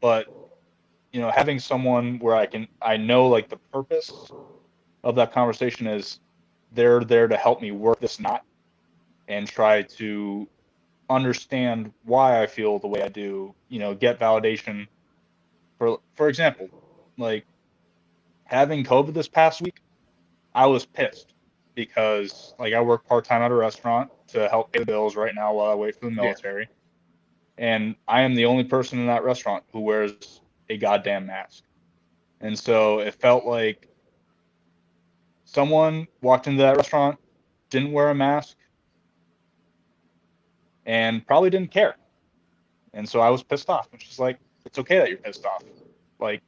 But, having someone where I know, like, the purpose of that conversation is they're there to help me work this knot and try to understand why I feel the way I do, get validation. For example, like, having COVID this past week, I was pissed because, like, I work part-time at a restaurant to help pay the bills right now while I wait for the military. And I am the only person in that restaurant who wears a goddamn mask. And so it felt like someone walked into that restaurant, didn't wear a mask, and probably didn't care. And so I was pissed off, which is like, it's okay that you're pissed off. Like,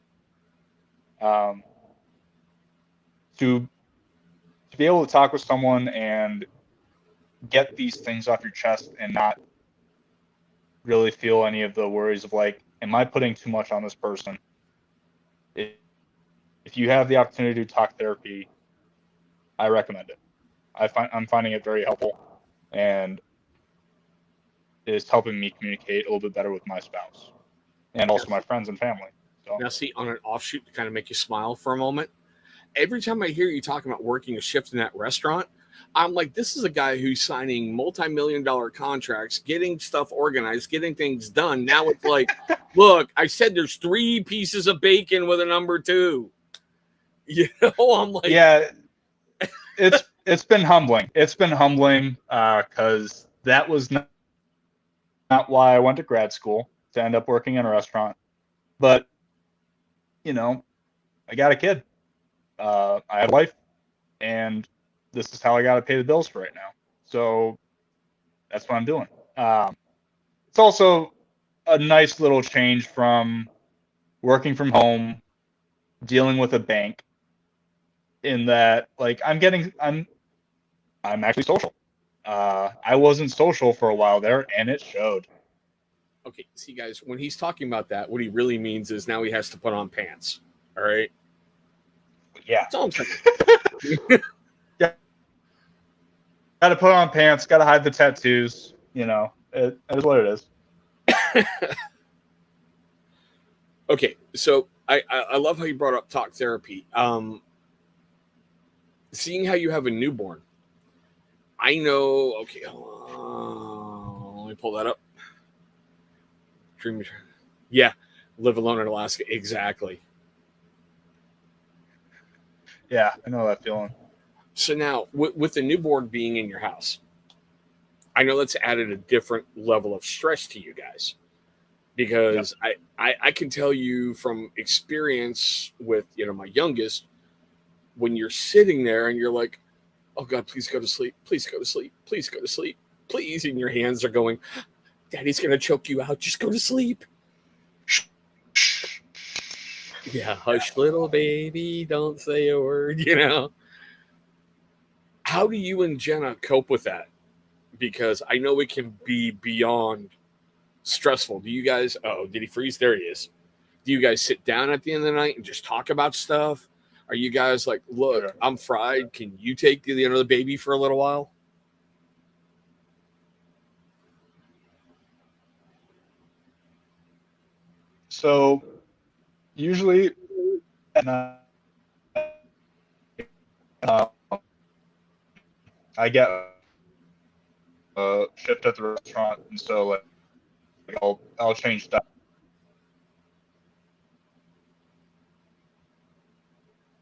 to be able to talk with someone and get these things off your chest and not really feel any of the worries of, like, am I putting too much on this person? If you have the opportunity to talk therapy, I recommend it. I'm finding it very helpful, and it's helping me communicate a little bit better with my spouse and also my friends and family. So. Now, see, on an offshoot to kind of make you smile for a moment, every time I hear you talking about working a shift in that restaurant, I'm like, this is a guy who's signing multi-million-dollar contracts, getting stuff organized, getting things done. Now it's like, look, I said there's 3 pieces of bacon with a number 2. You know, I'm like, yeah, it's been humbling. It's been humbling because that was not why I went to grad school, to end up working in a restaurant. But, you know, I got a kid. I have a wife, and this is how I got to pay the bills for right now. So that's what I'm doing. It's also a nice little change from working from home, dealing with a bank, in that, like, I'm actually social. I wasn't social for a while there, and it showed. okay, see, guys, when he's talking about that, what he really means is now he has to put on pants. All right. Yeah. That's all I'm saying. Yeah. Got to put on pants, got to hide the tattoos. You know, it is what it is. Okay, so I love how you brought up talk therapy. Seeing how you have a newborn, I know. Okay, let me pull that up. Dream, yeah, live alone in Alaska. Exactly. Yeah, I know that feeling. So now, with the newborn being in your house, I know that's added a different level of stress to you guys, because Yep. I can tell you from experience with my youngest, when you're sitting there and you're like, oh God, please go to sleep, please go to sleep, please go to sleep, please, and your hands are going, Daddy's gonna choke you out, just go to sleep. Yeah, hush, little baby, don't say a word. How do you and Jenna cope with that? Because I know it can be beyond stressful. Do you guys, oh, did he freeze? There he is. Do you guys sit down at the end of the night and just talk about stuff? Are you guys like, look, Sure. I'm fried, can you take the baby for a little while? So usually at night, uh, I get a shift at the restaurant, and so like I'll change that.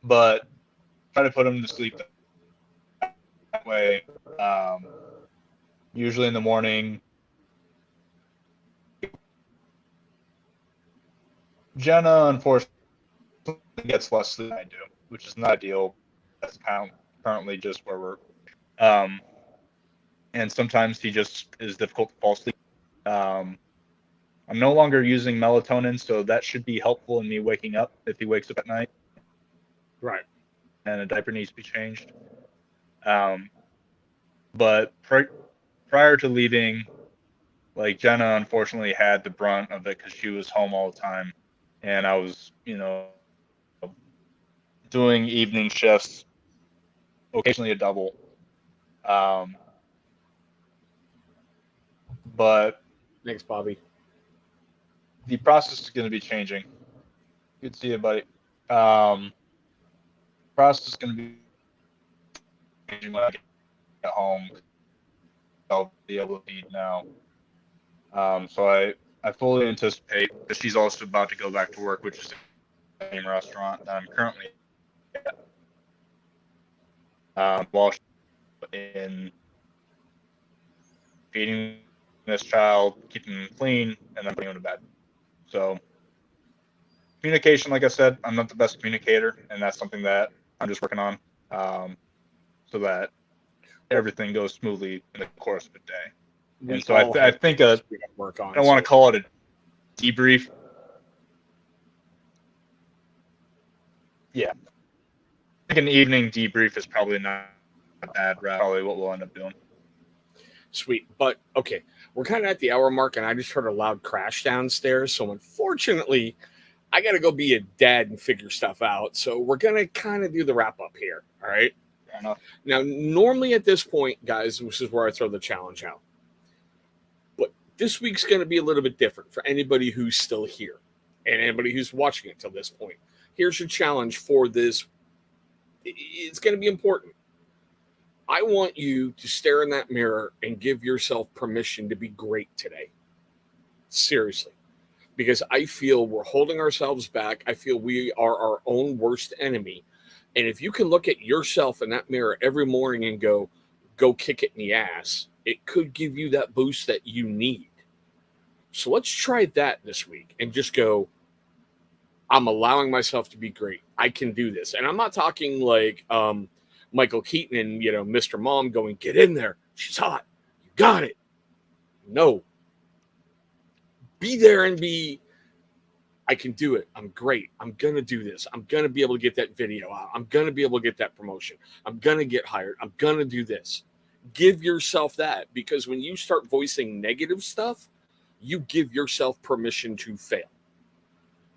But try to put him to sleep that way. Usually in the morning, Jenna unfortunately gets less sleep than I do, which is not ideal. That's currently just where we're. And sometimes he just is difficult to fall asleep. I'm no longer using melatonin, so that should be helpful in me waking up if he wakes up at night Right. and a diaper needs to be changed. But prior to leaving, like, Jenna unfortunately had the brunt of it because she was home all the time, and I was, doing evening shifts, occasionally a double. Um, but Thanks, Bobby. the process is going to be changing. Good to see you, buddy. Process is going to be changing when I get home. I'll be able to eat now. So I fully anticipate that she's also about to go back to work, which is the same restaurant that I'm currently at. While she's in feeding this child, keeping him clean, and then putting him to bed. So communication, like I said, I'm not the best communicator, and that's something that I'm just working on, so that everything goes smoothly in the course of a day. And so I think work on. I don't want to call it a debrief. Yeah, I think an evening debrief is probably not bad. Probably what we'll end up doing. Sweet. But okay, we're kind of at the hour mark, and I just heard a loud crash downstairs. So unfortunately, I got to go be a dad and figure stuff out. So we're going to kind of do the wrap up here. All right. Fair enough. Now, normally at this point, guys, this is where I throw the challenge out. But this week's going to be a little bit different for anybody who's still here and anybody who's watching it till this point. Here's your challenge for this it's going to be important. I want you to stare in that mirror and give yourself permission to be great today. Seriously. Because I feel we're holding ourselves back. I feel we are our own worst enemy. And if you can look at yourself in that mirror every morning and go kick it in the ass, it could give you that boost that you need. So let's try that this week and just go, I'm allowing myself to be great. I can do this. And I'm not talking like Michael Keaton and, Mr. Mom going, get in there. She's hot. You got it. No. Be there and be, I can do it. I'm great. I'm going to do this. I'm going to be able to get that video out. I'm going to be able to get that promotion. I'm going to get hired. I'm going to do this. Give yourself that, because when you start voicing negative stuff, you give yourself permission to fail.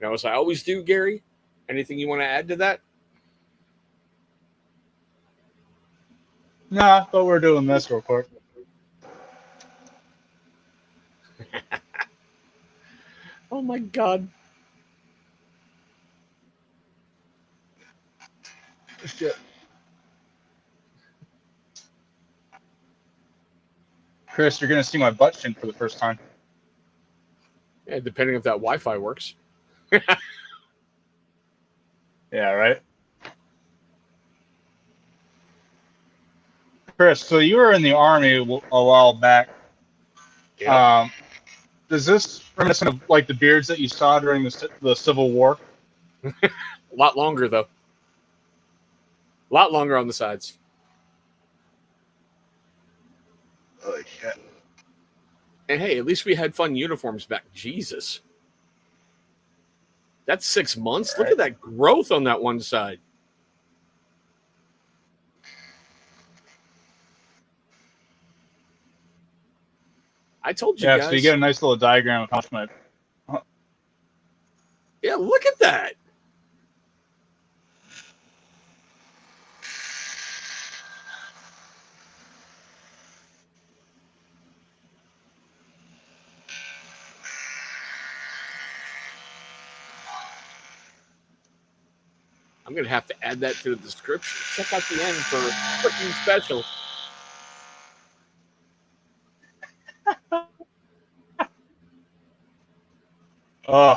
Now, as I always do, Gary, anything you want to add to that? Nah, but we're doing this real quick. Oh, my God. Shit. Chris, you're going to see my butt chin for the first time. Yeah, depending if that Wi-Fi works. Yeah, right? Chris, so you were in the Army a while back. Yeah. Is this reminiscent of like the beards that you saw during the Civil War? A lot longer, though. A lot longer on the sides. Holy shit. And hey, at least we had fun uniforms back. Jesus. That's 6 months. Look at that growth on that one side. I told you guys. Yeah, so you get a nice little diagram of how much my... Yeah, look at that. I'm going to have to add that to the description. Check out the end for freaking special. Oh.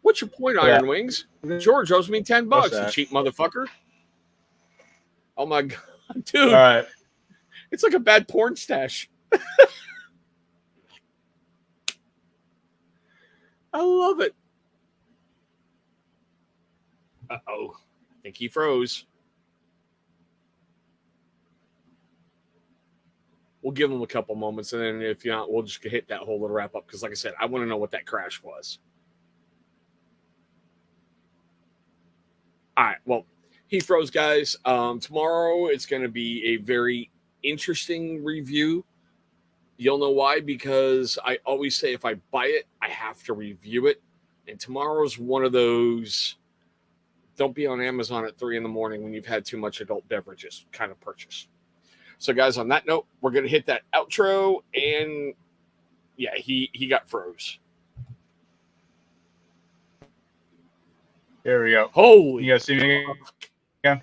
What's your point, Iron Wings? George owes me $10, the cheap motherfucker. Oh, my God. Dude. All right. It's like a bad porn stash. I love it. Uh-oh. I think he froze. We'll give him a couple moments, and then if not, we'll just hit that whole little wrap up, because like I said, I want to know what that crash was. All right, well, he froze, guys. Tomorrow it's going to be a very interesting review. You'll know why, because I always say if I buy it, I have to review it. And tomorrow's one of those don't be on Amazon at 3 a.m. when you've had too much adult beverages kind of purchase. So, guys, on that note, we're going to hit that outro. And, yeah, he got froze. There we go. Holy. You guys see me again?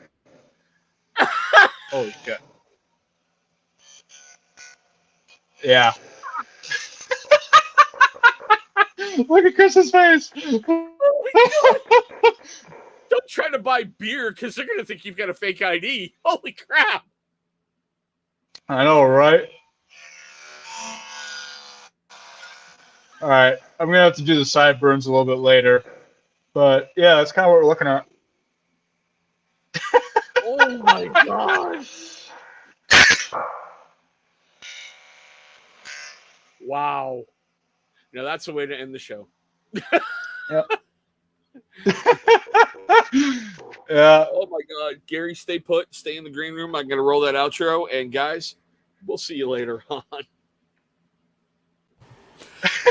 Holy shit. Yeah. Look at Chris's face. Don't try to buy beer because they're going to think you've got a fake ID. Holy crap. I know, right? All right. I'm going to have to do the sideburns a little bit later. But, yeah, that's kind of what we're looking at. Oh, my God. Wow. Now, that's the way to end the show. Yep. Yeah. Oh, my God. Gary, stay put. Stay in the green room. I'm going to roll that outro. And, guys, we'll see you later on.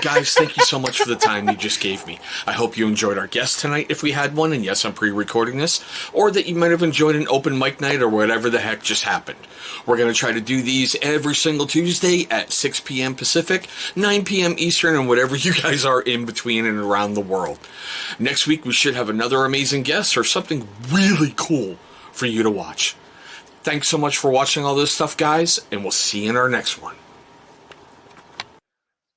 Guys, thank you so much for the time you just gave me. I hope you enjoyed our guest tonight, if we had one, and yes, I'm pre-recording this, or that you might have enjoyed an open mic night or whatever the heck just happened. We're going to try to do these every single Tuesday at 6 p.m. Pacific, 9 p.m. Eastern, and whatever you guys are in between and around the world. Next week, we should have another amazing guest or something really cool for you to watch. Thanks so much for watching all this stuff, guys, and we'll see you in our next one.